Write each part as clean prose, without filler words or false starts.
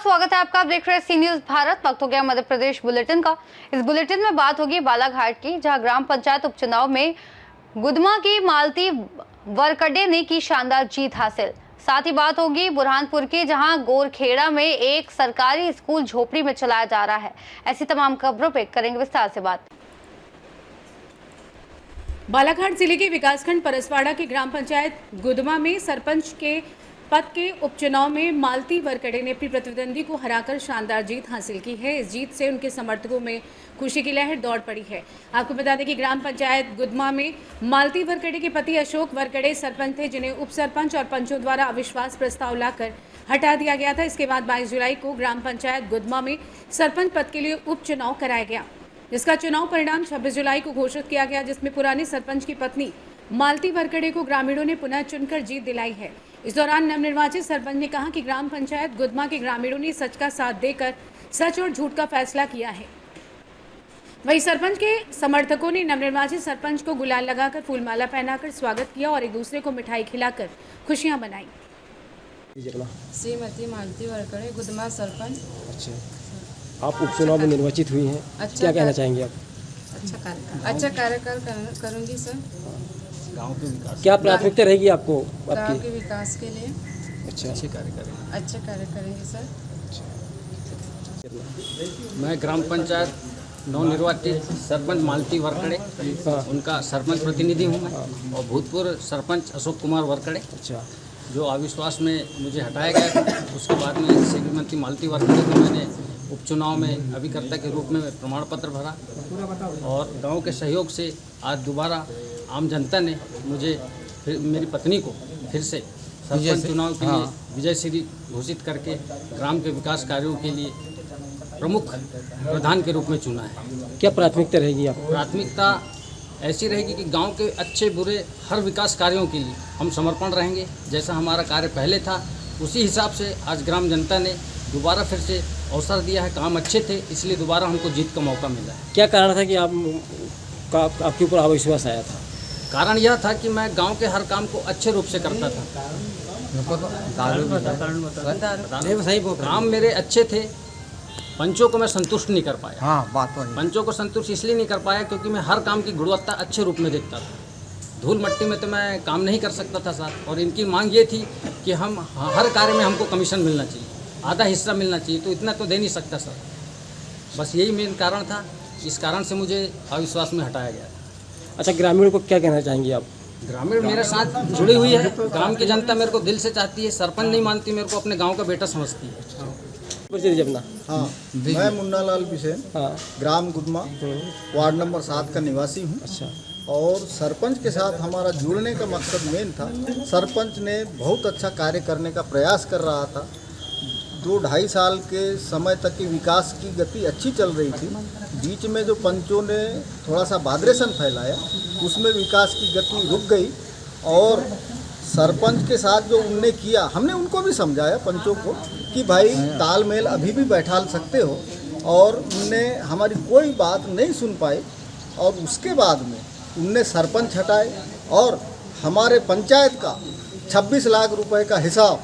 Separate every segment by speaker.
Speaker 1: स्वागत है आपका। आप देख रहे हैं सी न्यूज भारत। वक्त हो गया मध्य प्रदेश बुलेटिन का। इस बुलेटिन में बात होगी बालाघाट की, जहां ग्राम पंचायत उपचुनाव में गुदमा की मालती वरकड़े ने की शानदार जीत हासिल। साथ ही बात होगी बुरहानपुर की, जहां गोरखेड़ा में एक सरकारी स्कूल झोपड़ी में चलाया जा रहा है। ऐसी तमाम खबरों पे करेंगे विस्तार से बात।
Speaker 2: बालाघाट जिले के विकासखंड परसवाड़ा के ग्राम पंचायत गुदमा में सरपंच के पद के उपचुनाव में मालती वरकड़े ने अपनी प्रतिद्वंदी को हराकर शानदार जीत हासिल की है। इस जीत से उनके समर्थकों में खुशी की लहर दौड़ पड़ी है। आपको बता दें कि ग्राम पंचायत गुदमा में मालती वरकड़े के पति अशोक वरकड़े सरपंच थे, जिन्हें उप सरपंच और पंचों द्वारा अविश्वास प्रस्ताव लाकर हटा दिया गया था। इसके बाद 22 जुलाई को ग्राम पंचायत गुदमा में सरपंच पद के लिए उपचुनाव कराया गया, जिसका चुनाव परिणाम 26 जुलाई को घोषित किया गया, जिसमें पुराने सरपंच की पत्नी मालती वरकड़े को ग्रामीणों ने पुनः चुनकर जीत दिलाई है। इस दौरान नवनिर्वाचित सरपंच ने कहा कि ग्राम पंचायत गुदमा के ग्रामीणों ने सच का साथ देकर सच और झूठ का फैसला किया है। वहीं सरपंच के समर्थकों ने नवनिर्वाचित सरपंच को गुलाल लगाकर फूलमाला पहनाकर स्वागत किया और एक दूसरे को मिठाई खिलाकर खुशियां मनाई।
Speaker 3: श्रीमती मालती वरकड़े गुदमा सरपंच।
Speaker 4: अच्छा, आप उपचुनाव में निर्वाचित हुई हैं। क्या कहना चाहेंगे आप?
Speaker 3: अच्छा कार्यकाल करूंगी सर।
Speaker 4: गांव के विकास क्या प्राथमिकता रहेगी आपको?
Speaker 3: गांव के विकास के लिए
Speaker 4: अच्छा, अच्छे कार्य करेंगे।
Speaker 3: अच्छा कार्य करेंगे सर।
Speaker 5: मैं ग्राम पंचायत नवनिर्वाचित सरपंच मालती वरकड़े, उनका सरपंच प्रतिनिधि हूँ मैं, और भूतपूर्व सरपंच अशोक कुमार वरकड़े,
Speaker 4: अच्छा,
Speaker 5: जो अविश्वास में मुझे हटाया गया था। उसके बाद में श्रीमती मालती वरकड़े को मैंने उपचुनाव में अभिकर्ता के रूप में प्रमाण पत्र भरा, और गांव के सहयोग से आज दोबारा आम जनता ने मुझे मेरी पत्नी को फिर से सरपंच चुनाव के लिए विजय श्री घोषित करके ग्राम के विकास कार्यों के लिए प्रमुख प्रधान के रूप में चुना है।
Speaker 4: क्या प्राथमिकता रहेगी आप?
Speaker 5: प्राथमिकता ऐसी रहेगी कि गांव के अच्छे बुरे हर विकास कार्यों के लिए हम समर्पण रहेंगे। जैसा हमारा कार्य पहले था, उसी हिसाब से आज ग्राम जनता ने दोबारा फिर से अवसर दिया है। काम अच्छे थे, इसलिए दोबारा हमको जीत का मौका मिला है।
Speaker 4: क्या कारण था कि आपके ऊपर अविश्वास आया था?
Speaker 5: कारण यह था कि मैं गांव के हर काम को अच्छे रूप से करता था। काम मेरे अच्छे थे, पंचों को मैं संतुष्ट नहीं कर पाया।
Speaker 6: हाँ, बात तो है।
Speaker 5: पंचों को संतुष्ट इसलिए नहीं कर पाया क्योंकि मैं हर काम की गुणवत्ता अच्छे रूप में देखता था। धूल मट्टी में तो मैं काम नहीं कर सकता था साथ, और इनकी मांग ये थी कि हम हर कार्य में हमको कमीशन मिलना चाहिए, आधा हिस्सा मिलना चाहिए, तो इतना तो दे नहीं सकता सर। बस यही मेन कारण था, इस कारण से मुझे अविश्वास में हटाया गया।
Speaker 4: अच्छा, ग्रामीणों को क्या कहना चाहेंगे आप?
Speaker 5: ग्रामीण मेरे साथ जुड़ी हुई है। ग्राम की जनता मेरे को दिल से चाहती है। सरपंच नहीं मानती मेरे को, अपने गांव का बेटा समझती है।
Speaker 4: अपना
Speaker 6: हाँ, मैं मुन्ना लाल बिसेन, ग्राम गुदमा, वार्ड नंबर 7 का निवासी हूँ।
Speaker 4: अच्छा,
Speaker 6: और सरपंच के साथ हमारा जुड़ने का मकसद मेन था। सरपंच ने बहुत अच्छा कार्य करने का प्रयास कर रहा था। 2-2.5 साल के समय तक की विकास की गति अच्छी चल रही थी। बीच में जो पंचों ने थोड़ा सा बादरेशन फैलाया, उसमें विकास की गति रुक गई। और सरपंच के साथ जो उनने किया, हमने उनको भी समझाया पंचों को कि भाई तालमेल अभी भी बैठा सकते हो, और उनने हमारी कोई बात नहीं सुन पाई। और उसके बाद में उनने सरपंच हटाए, और हमारे पंचायत का 26 लाख रुपए का हिसाब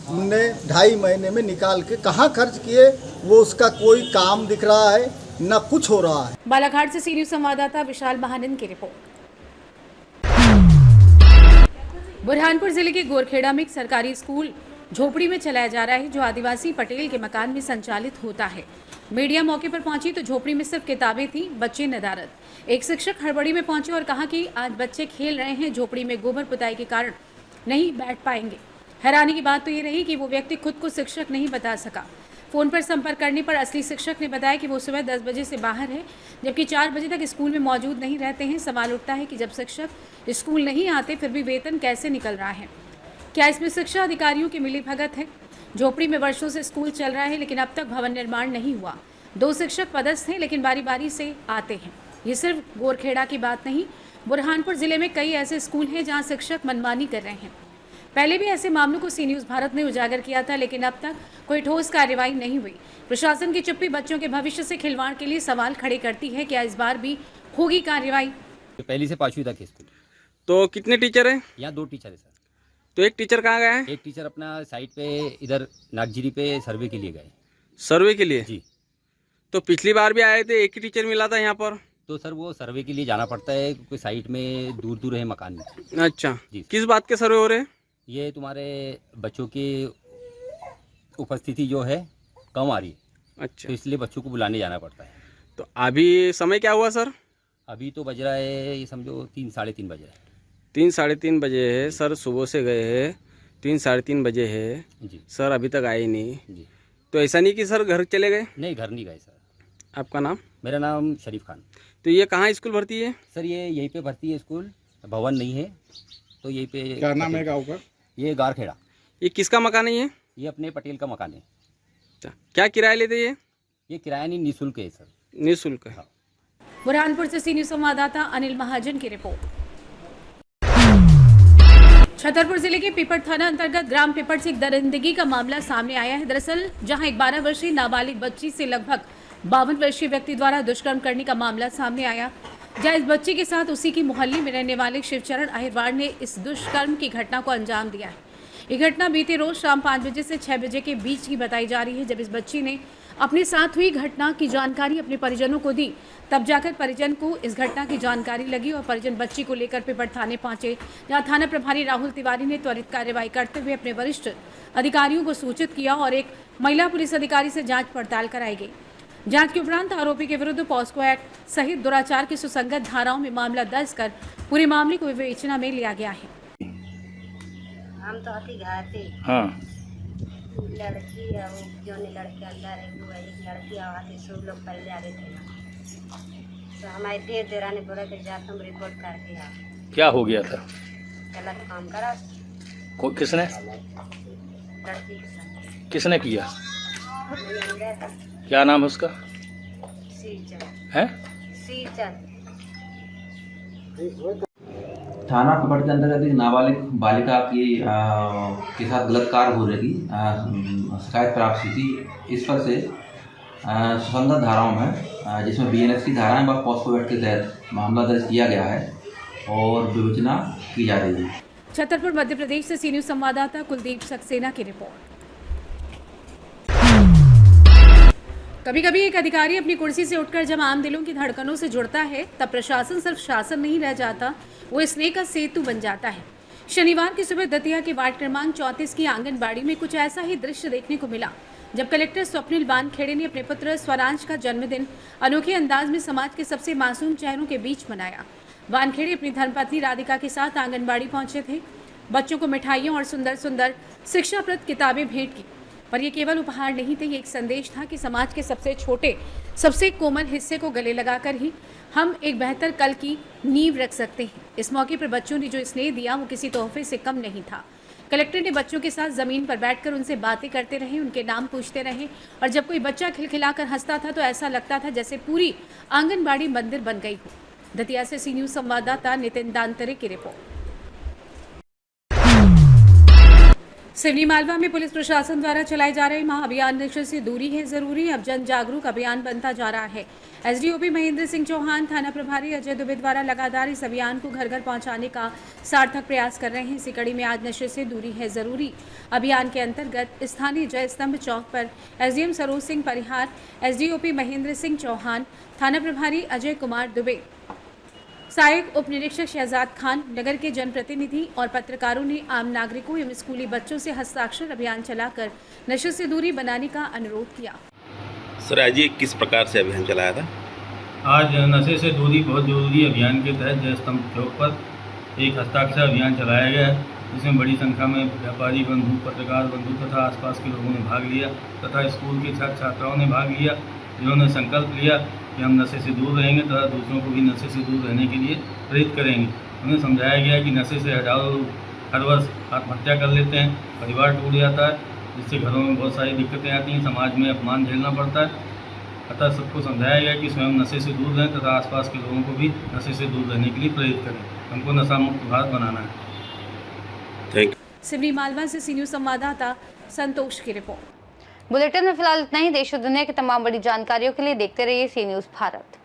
Speaker 6: उनने 2.5 महीने में निकाल के कहाँ खर्च किए, वो उसका कोई काम दिख रहा है न कुछ हो रहा है।
Speaker 2: बालाघाट से सी न्यूज संवाददाता विशाल महानंद की रिपोर्ट। बुरहानपुर जिले के गोरखेड़ा में एक सरकारी स्कूल झोपड़ी में चलाया जा रहा है, जो आदिवासी पटेल के मकान में संचालित होता है। मीडिया मौके पर पहुंची तो झोपड़ी में सिर्फ किताबें थी, बच्चे नदारद। एक शिक्षक हड़बड़ी में पहुंचे और कहा कि आज बच्चे खेल रहे हैं, झोपड़ी में गोबर पुताई के कारण नहीं बैठ पाएंगे। हैरानी की बात तो ये रही कि वो व्यक्ति खुद को शिक्षक नहीं बता सका। फोन पर संपर्क करने पर असली शिक्षक ने बताया कि वो सुबह 10 बजे से बाहर है, जबकि 4 बजे तक स्कूल में मौजूद नहीं रहते हैं। सवाल उठता है कि जब शिक्षक स्कूल नहीं आते, फिर भी वेतन कैसे निकल रहा है? क्या इसमें शिक्षा अधिकारियों की मिलीभगत है? झोपड़ी में वर्षों से स्कूल चल रहा है, लेकिन अब तक भवन निर्माण नहीं हुआ। 2 शिक्षक पदस्थ हैं, लेकिन बारी बारी से आते हैं। ये सिर्फ गोरखेड़ा की बात नहीं, बुरहानपुर जिले में कई ऐसे स्कूल हैं जहाँ शिक्षक मनमानी कर रहे हैं। पहले भी ऐसे मामलों को सी न्यूज भारत ने उजागर किया था, लेकिन अब तक कोई ठोस कार्रवाई नहीं हुई। प्रशासन की चुप्पी बच्चों के भविष्य से खिलवाड़ के लिए सवाल खड़े करती है। क्या इस बार भी होगी कार्रवाई?
Speaker 7: पहली से 5वीं तक है स्कूल।
Speaker 4: तो कितने टीचर हैं?
Speaker 7: यहाँ 2 टीचर है सर।
Speaker 4: तो एक टीचर कहाँ गया है?
Speaker 7: एक टीचर अपना साइट पे इधर नागजिरी पे सर्वे के लिए गए।
Speaker 8: सर्वे के लिए?
Speaker 7: जी।
Speaker 8: तो पिछली बार भी आए थे, एक ही टीचर मिला था यहाँ पर?
Speaker 7: तो सर वो सर्वे के लिए जाना पड़ता है क्योंकि साइट में दूर दूर है मकान में।
Speaker 8: अच्छा,
Speaker 7: जी।
Speaker 8: किस बात के सर्वे हो रहे हैं?
Speaker 7: ये तुम्हारे बच्चों की उपस्थिति जो है कम आ रही है,
Speaker 8: अच्छा,
Speaker 7: तो इसलिए बच्चों को बुलाने जाना पड़ता है।
Speaker 8: तो अभी समय क्या हुआ सर?
Speaker 7: अभी तो बज रहा है, ये समझो 3 साढ़े 3 बज रहा है।
Speaker 8: 3 साढ़े 3 बजे है सर, सुबह से गए हैं, 3 साढ़े 3 बजे है
Speaker 7: जी
Speaker 8: सर, अभी तक आए नहीं।
Speaker 7: जी।
Speaker 8: तो ऐसा नहीं कि सर घर चले गए?
Speaker 7: नहीं, घर नहीं गए सर।
Speaker 8: आपका नाम?
Speaker 7: मेरा नाम शरीफ खान।
Speaker 8: तो ये कहाँ स्कूल भर्ती है?
Speaker 7: सर ये यहीं पे भर्ती है, स्कूल भवन नहीं है, तो यहीं पे।
Speaker 9: क्या नाम है गाँव का?
Speaker 7: ये गारखेड़ा।
Speaker 8: ये किसका मकान है ये?
Speaker 7: ये अपने पटेल का मकान है।
Speaker 8: अच्छा, क्या किराया लेते
Speaker 7: ये किराया नहीं, निःशुल्क है सर।
Speaker 8: निःशुल्क है।
Speaker 2: बुरहानपुर से सी न्यूज संवाददाता अनिल महाजन की रिपोर्ट। छतरपुर जिले के पीपट थाना अंतर्गत ग्राम पीपट से एक दरिंदगी का मामला सामने आया है। दरअसल जहां एक 12 वर्षीय नाबालिग बच्ची से लगभग 52 वर्षीय व्यक्ति द्वारा दुष्कर्म करने का मामला सामने आया, जहां इस बच्ची के साथ उसी की मोहल्ले में रहने वाले शिवचरण अहिरवार ने इस दुष्कर्म की घटना को अंजाम दिया है। ये घटना बीते रोज शाम 5 बजे से 6 बजे के बीच की बताई जा रही है। जब इस बच्ची ने अपने साथ हुई घटना की जानकारी अपने परिजनों को दी, तब जाकर परिजन को इस घटना की जानकारी लगी और परिजन बच्ची को लेकर पीपट थाने पहुंचे, जहां थाना प्रभारी राहुल तिवारी ने त्वरित कार्रवाई करते हुए अपने वरिष्ठ अधिकारियों को सूचित किया और एक महिला पुलिस अधिकारी से जांच पड़ताल कराई गई। जांच के उपरांत आरोपी के विरुद्ध पॉस्को एक्ट सहित दुराचार की सुसंगत धाराओं में मामला दर्ज कर पूरे मामले को विवेचना में लिया गया है।
Speaker 10: हम तो अति घाते।
Speaker 9: हाँ।
Speaker 10: लड़की और जो लड़के अंदर है वो एक लड़की आती, सब लोग पहले आ रहे थे, तो हमारे देरा ने बोला कि जा तुम रिपोर्ट करके आओ।
Speaker 9: क्या हो गया था?
Speaker 10: गलत काम करा।
Speaker 9: किसने?
Speaker 10: लड़की के साथ।
Speaker 9: किसने किया?
Speaker 10: था।
Speaker 9: क्या नाम है उसका?
Speaker 10: सीचंद।
Speaker 9: है?
Speaker 10: सीचंद।
Speaker 11: थाना पीपट के अंतर्गत एक नाबालिग बालिका के साथ गलत कार्य हो रही थी, शिकायत प्राप्त हुई थी। इस पर से सुसंगत धाराओं में जिसमें बीएनएस की धाराएं व पॉस्को एक्ट के तहत मामला दर्ज किया गया है और विवेचना की जा रही है।
Speaker 2: छतरपुर मध्य प्रदेश से सी न्यूज संवाददाता कुलदीप सक्सेना की रिपोर्ट। कभी कभी एक अधिकारी अपनी कुर्सी से उठकर जब आम दिलों की धड़कनों से जुड़ता है, तब प्रशासन सिर्फ शासन नहीं रह जाता, वो स्नेह का सेतु बन जाता है। शनिवार की सुबह दतिया के वार्ड क्रमांक 34 की आंगनबाड़ी में कुछ ऐसा ही दृश्य देखने को मिला, जब कलेक्टर स्वप्निल वानखेड़े ने अपने पुत्र स्वरांश का जन्मदिन अनोखे अंदाज में समाज के सबसे मासूम चेहरों के बीच मनाया। वानखेड़े अपनी धर्मपत्नी राधिका के साथ आंगनबाड़ी पहुंचे थे। बच्चों को मिठाइयों और सुंदर सुंदर शिक्षाप्रद किताबें भेंट की, पर यह केवल उपहार नहीं थे, ये एक संदेश था कि समाज के सबसे छोटे, सबसे कोमल हिस्से को गले लगाकर ही हम एक बेहतर कल की नींव रख सकते हैं। इस मौके पर बच्चों ने जो स्नेह दिया वो किसी तोहफे से कम नहीं था। कलेक्टर ने बच्चों के साथ जमीन पर बैठकर उनसे बातें करते रहे, उनके नाम पूछते रहे और जब कोई बच्चा खिलखिलाकर हंसता था तो ऐसा लगता था जैसे पूरी आंगनबाड़ी मंदिर बन गई हो। दतिया से सी न्यूज संवाददाता नितिन दांतरे की रिपोर्ट। सिवनी मालवा में पुलिस प्रशासन द्वारा चलाए जा रहे महाअभियान नशे से दूरी है जरूरी अब जन जागरूक अभियान बनता जा रहा है। एसडीओपी महेंद्र सिंह चौहान, थाना प्रभारी अजय दुबे द्वारा लगातार इस अभियान को घर घर पहुंचाने का सार्थक प्रयास कर रहे हैं। इसी कड़ी में आज नशे से दूरी है जरूरी अभियान के अंतर्गत स्थानीय जय स्तंभ चौक पर एसडीएम सरोज सिंह परिहार, एसडीओपी महेंद्र सिंह चौहान, थाना प्रभारी अजय कुमार दुबे, सहायक उप निरीक्षक शहजाद खान, नगर के जनप्रतिनिधि और पत्रकारों ने आम नागरिकों एवं स्कूली बच्चों से हस्ताक्षर अभियान चलाकर नशे से दूरी बनाने का अनुरोध किया।
Speaker 12: सर आज ये किस प्रकार से अभियान चलाया था?
Speaker 13: आज नशे से दूरी बहुत जरूरी अभियान के तहत जय स्तंभ चौक पर एक हस्ताक्षर अभियान चलाया गया, जिसमें बड़ी संख्या में व्यापारी बंधु, पत्रकार बंधु तथा आसपास के लोगों ने भाग लिया तथा स्कूल के छात्र छात्राओं ने भाग लिया, जिन्होंने संकल्प लिया कि हम नशे से दूर रहेंगे तथा दूसरों को भी नशे से दूर रहने के लिए प्रेरित करेंगे। उन्हें समझाया गया कि नशे से हजारों लोग हर वर्ष आत्महत्या कर लेते हैं, परिवार टूट जाता है, जिससे घरों में बहुत सारी दिक्कतें आती हैं, समाज में अपमान झेलना पड़ता है। अतः सबको समझाया गया कि स्वयं नशे से दूर रहें तथा आसपास के लोगों को भी नशे से दूर रहने के लिए प्रेरित करें। हमको नशा मुक्त भारत बनाना है।
Speaker 2: सिवनी मालवा से सी न्यूज संवाददाता संतोष की रिपोर्ट।
Speaker 1: बुलेटिन में फिलहाल इतना ही। देश और दुनिया की तमाम बड़ी जानकारियों के लिए देखते रहिए सी न्यूज भारत।